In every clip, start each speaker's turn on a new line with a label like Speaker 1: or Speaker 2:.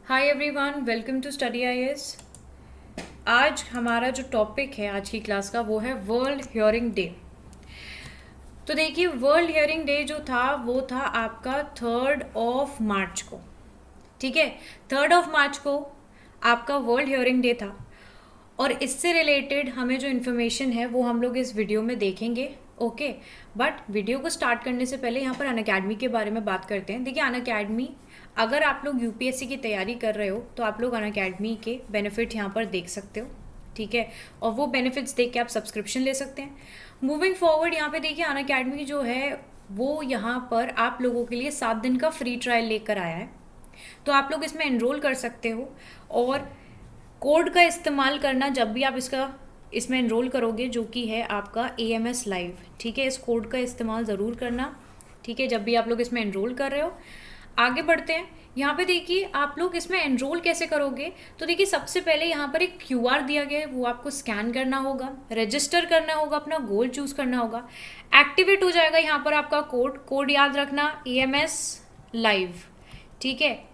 Speaker 1: Hi everyone, welcome to study IAS. आज हमारा जो टॉपिक है आज की क्लास का वो है वर्ल्ड हियरिंग डे। तो देखिए, वर्ल्ड हियरिंग डे जो था वो था आपका 3 मार्च को। ठीक है, 3 मार्च को आपका वर्ल्ड हियरिंग डे था और इससे रिलेटेड हमें जो इन्फॉर्मेशन है वो हम लोग इस वीडियो में देखेंगे। ओके, बट वीडियो को स्टार्ट करने से पहले यहाँ पर अनअकैडमी के बारे में बात करते हैं। देखिए, अनअकैडमी, अगर आप लोग यूपीएससी की तैयारी कर रहे हो तो आप लोग अनअकैडमी के बेनिफिट यहाँ पर देख सकते हो। ठीक है, और वो बेनिफिट्स देख के आप सब्सक्रिप्शन ले सकते हैं। मूविंग फॉरवर्ड, यहाँ पे देखिए अनअकैडमी जो है वो यहाँ पर आप लोगों के लिए 7 दिन का फ्री ट्रायल लेकर आया है, तो आप लोग इसमें एनरोल कर सकते हो। और कोड का इस्तेमाल करना जब भी आप इसमें एनरोल करोगे, जो कि है आपका AMS लाइव। ठीक है, इस कोड का इस्तेमाल ज़रूर करना। ठीक है, जब भी आप लोग इसमें एनरोल कर रहे हो। आगे बढ़ते हैं। यहाँ पे देखिए आप लोग इसमें एनरोल कैसे करोगे। तो देखिए, सबसे पहले यहाँ पर एक QR दिया गया है, वो आपको स्कैन करना होगा, रजिस्टर करना होगा, अपना गोल चूज़ करना होगा, एक्टिवेट हो जाएगा यहाँ पर आपका कोड याद रखना AMS लाइव। ठीक है,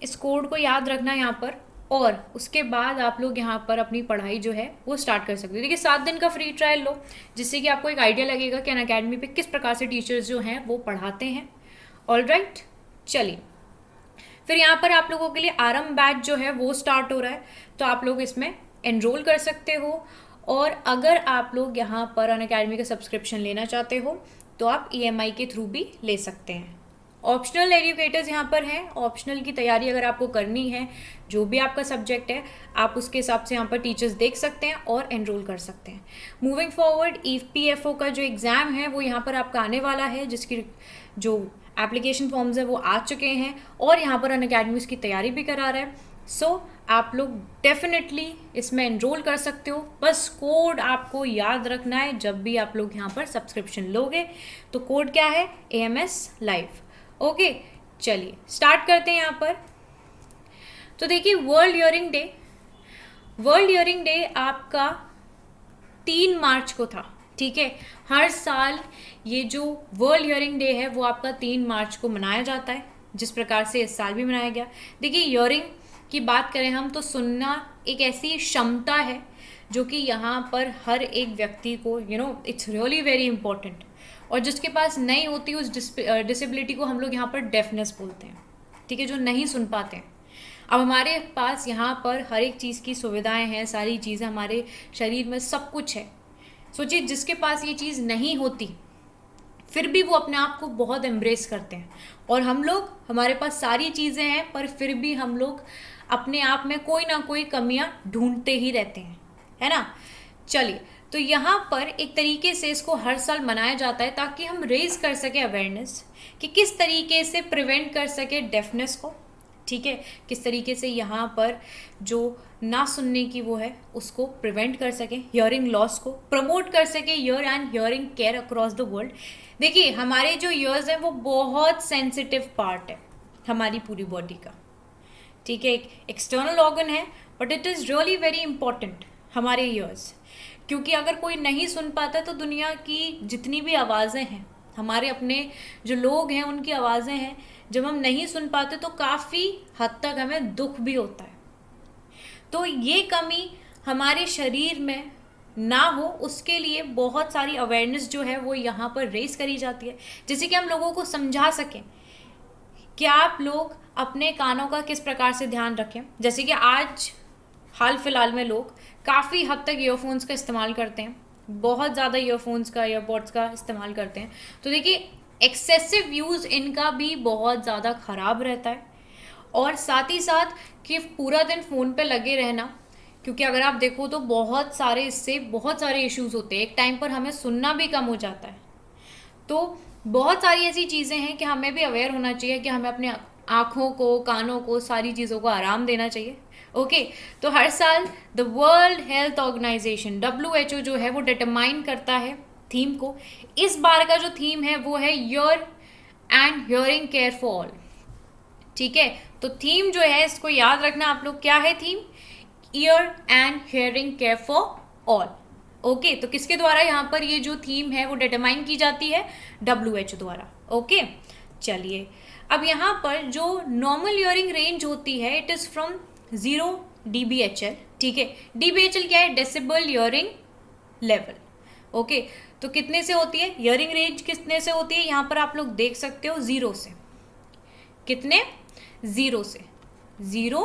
Speaker 1: इस कोड को याद रखना यहाँ पर, और उसके बाद आप लोग यहाँ पर अपनी पढ़ाई जो है वो स्टार्ट कर सकते हो। देखिए, 7 दिन का फ्री ट्रायल लो, जिससे कि आपको एक आइडिया लगेगा कि अनअकैडमी पे किस प्रकार से टीचर्स जो हैं वो पढ़ाते हैं। ऑलराइट, चलिए फिर यहाँ पर आप लोगों के लिए आरंभ बैच जो है वो स्टार्ट हो रहा है, तो आप लोग इसमें एनरोल कर सकते हो। और अगर आप लोग यहाँ पर अनअकैडमी का सब्सक्रिप्शन लेना चाहते हो तो आप EMI के थ्रू भी ले सकते हैं। ऑप्शनल एजुकेटर्स यहाँ पर हैं। ऑप्शनल की तैयारी अगर आपको करनी है, जो भी आपका सब्जेक्ट है, आप उसके हिसाब से यहाँ पर टीचर्स देख सकते हैं और एनरोल कर सकते हैं। मूविंग फॉरवर्ड, EPFO का जो एग्ज़ाम है वो यहाँ पर आपका आने वाला है, जिसकी जो एप्लीकेशन फॉर्म्स है वो आ चुके हैं और यहाँ पर अनअकैडमी उसकी तैयारी भी करा रहा है। सो आप लोग डेफिनेटली इसमें एनरोल कर सकते हो। बस कोड आपको याद रखना है जब भी आप लोग यहाँ पर सब्सक्रिप्शन लोगे। तो कोड क्या है? AMS live. ओके, चलिए स्टार्ट करते हैं यहाँ पर। तो देखिए, वर्ल्ड हियरिंग डे आपका 3 मार्च को था। ठीक है, हर साल ये जो वर्ल्ड हियरिंग डे है वो आपका 3 मार्च को मनाया जाता है, जिस प्रकार से इस साल भी मनाया गया। देखिए, हियरिंग की बात करें हम तो सुनना एक ऐसी क्षमता है जो कि यहाँ पर हर एक व्यक्ति को इट्स रियली वेरी इंपॉर्टेंट, और जिसके पास नहीं होती उस डिसेबिलिटी को हम लोग यहाँ पर डेफनेस बोलते हैं। ठीक है, जो नहीं सुन पाते हैं। अब हमारे पास यहाँ पर हर एक चीज़ की सुविधाएं हैं, सारी चीज़ें हमारे शरीर में सब कुछ है। सोचिए, जिसके पास ये चीज़ नहीं होती फिर भी वो अपने आप को बहुत एम्ब्रेस करते हैं, और हम लोग, हमारे पास सारी चीज़ें हैं पर फिर भी हम लोग अपने आप में कोई ना कोई कमियां ढूंढते ही रहते हैं, है ना। चलिए, तो यहाँ पर एक तरीके से इसको हर साल मनाया जाता है ताकि हम रेज कर सके अवेयरनेस कि किस तरीके से प्रिवेंट कर सके डेफनेस को। ठीक है, किस तरीके से यहाँ पर जो ना सुनने की वो है उसको प्रिवेंट कर सके, हियरिंग लॉस को प्रमोट कर सके, year and hearing care across the world. देखिए, हमारे जो ईयर्स हैं वो बहुत सेंसिटिव पार्ट है हमारी पूरी बॉडी का। ठीक है, एक एक्सटर्नल ऑर्गन है but it is really very important हमारे ईयर्स, क्योंकि अगर कोई नहीं सुन पाता तो दुनिया की जितनी भी आवाज़ें हैं, हमारे अपने जो लोग हैं उनकी आवाज़ें हैं, जब हम नहीं सुन पाते तो काफ़ी हद तक हमें दुख भी होता है। तो ये कमी हमारे शरीर में ना हो, उसके लिए बहुत सारी अवेयरनेस जो है वो यहाँ पर रेस करी जाती है, जैसे कि हम लोगों को समझा सकें कि आप लोग अपने कानों का किस प्रकार से ध्यान रखें। जैसे कि आज हाल फिलहाल में लोग काफ़ी हद तक ईयरफोन्स का इस्तेमाल करते हैं, बहुत ज़्यादा ईयरफोन्स का, ईयरबड्स का इस्तेमाल करते हैं। तो देखिए, एक्सेसिव यूज़ इनका भी बहुत ज़्यादा ख़राब रहता है, और साथ ही साथ कि पूरा दिन फ़ोन पे लगे रहना, क्योंकि अगर आप देखो तो बहुत सारे इश्यूज़ होते हैं। एक टाइम पर हमें सुनना भी कम हो जाता है। तो बहुत सारी ऐसी चीज़ें हैं कि हमें भी अवेयर होना चाहिए कि हमें अपने आँखों को, कानों को, सारी चीज़ों को आराम देना चाहिए। ओके, तो हर साल the world health organisation WHO जो है वो डिटरमाइन करता है थीम को। इस बार का जो थीम है वो है year and hearing care for all. ठीक है, तो थीम जो है इसको याद रखना आप लोग, क्या है theme? Year and hearing care for all. Okay, तो किसके द्वारा यहाँ पर ये जो थीम है वो डिटरमाइन की जाती है? WHO द्वारा। ओके, चलिए अब यहाँ पर जो नॉर्मल ईयरिंग रेंज होती है इट इज़ फ्रॉम 0 dBHL, ठीक है। dBHL क्या है? Decibel hearing level, okay. तो कितने से होती है ईयरिंग रेंज, कितने से होती है? यहाँ पर आप लोग देख सकते हो 0 से, कितने? 0 से 0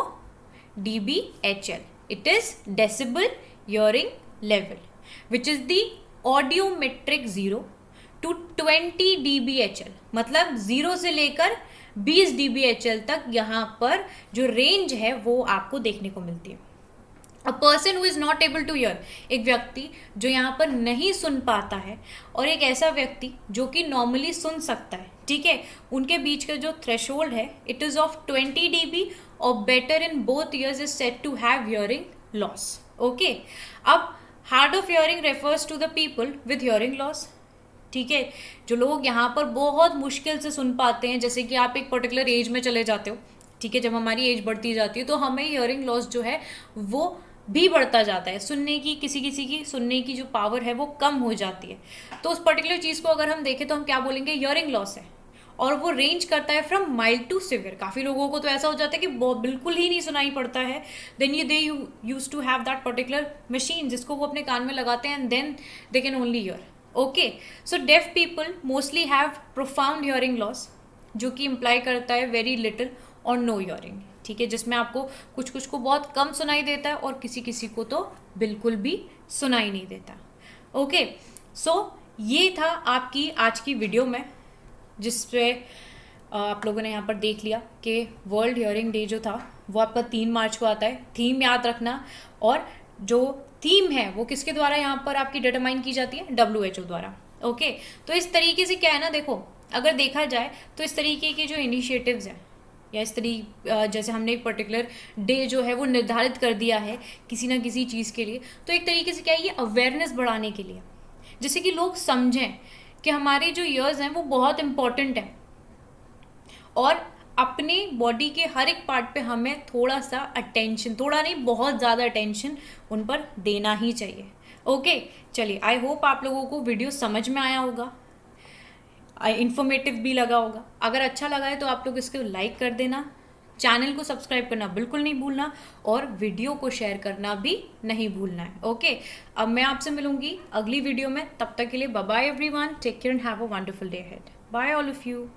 Speaker 1: dBHL, it is decibel hearing level which is the audiometric 0 to 20 dBHL, मतलब 0 से लेकर 20 dBHL तक यहाँ पर जो रेंज है वो आपको देखने को मिलती है। A person who is not able two year, एक व्यक्ति जो यहाँ पर नहीं सुन पाता है और एक ऐसा व्यक्ति जो कि नॉर्मली सुन सकता है, ठीक है, उनके बीच का जो थ्रेशोल्ड है इट इज ऑफ 20 dB और better in both ears is said to have hearing loss, okay. अब hard of hearing refers to the people with hearing loss, ठीक है, जो लोग यहाँ पर बहुत मुश्किल से सुन पाते हैं, जैसे कि आप एक पर्टिकुलर एज में चले जाते हो, ठीक है, जब हमारी एज बढ़ती जाती है तो हमें हियरिंग लॉस जो है वो भी बढ़ता जाता है, सुनने की किसी किसी की सुनने की जो पावर है वो कम हो जाती है। तो उस पर्टिकुलर चीज़ को अगर हम देखें तो हम क्या बोलेंगे? हियरिंग लॉस है, और वो रेंज करता है फ्रॉम माइल्ड टू सिवियर। काफ़ी लोगों को तो ऐसा हो जाता है कि बिल्कुल ही नहीं सुनाई पड़ता है, then they use to have that particular machine जिसको वो अपने कान में लगाते हैं and then they can only hear, okay. So deaf people mostly have profound hearing loss, जो कि इम्प्लाई करता है वेरी लिटिल और नो हियरिंग, ठीक है, जिसमें आपको कुछ कुछ को बहुत कम सुनाई देता है और किसी किसी को तो बिल्कुल भी सुनाई नहीं देता, ओके। सो ये था आपकी आज की वीडियो में, जिसपे आप लोगों ने यहाँ पर देख लिया कि वर्ल्ड हियरिंग डे जो था वो आपका 3 मार्च को आता है। थीम याद रखना, और जो थीम है वो किसके द्वारा यहाँ पर आपकी डिटरमाइन की जाती है? WHO द्वारा, ओके। तो इस तरीके से क्या है ना, देखो अगर देखा जाए तो इस तरीके के जो इनिशिएटिव्स हैं या इस तरीके जैसे हमने एक पर्टिकुलर डे जो है वो निर्धारित कर दिया है किसी ना किसी चीज़ के लिए, तो एक तरीके से क्या है, ये अवेयरनेस बढ़ाने के लिए, जिससे कि लोग समझें कि हमारे जो ईयर्स हैं वो बहुत इम्पॉर्टेंट हैं और अपने बॉडी के हर एक पार्ट पे हमें थोड़ा सा अटेंशन, थोड़ा नहीं बहुत ज़्यादा अटेंशन उन पर देना ही चाहिए, ओके। चलिए, आई होप आप लोगों को वीडियो समझ में आया होगा, इन्फॉर्मेटिव भी लगा होगा। अगर अच्छा लगा है तो आप लोग इसको लाइक कर देना, चैनल को सब्सक्राइब करना बिल्कुल नहीं भूलना और वीडियो को शेयर करना भी नहीं भूलना है, ओके। अब मैं आपसे मिलूंगी अगली वीडियो में, तब तक के लिए bye bye everyone, take care and have a wonderful day ahead, bye all of you.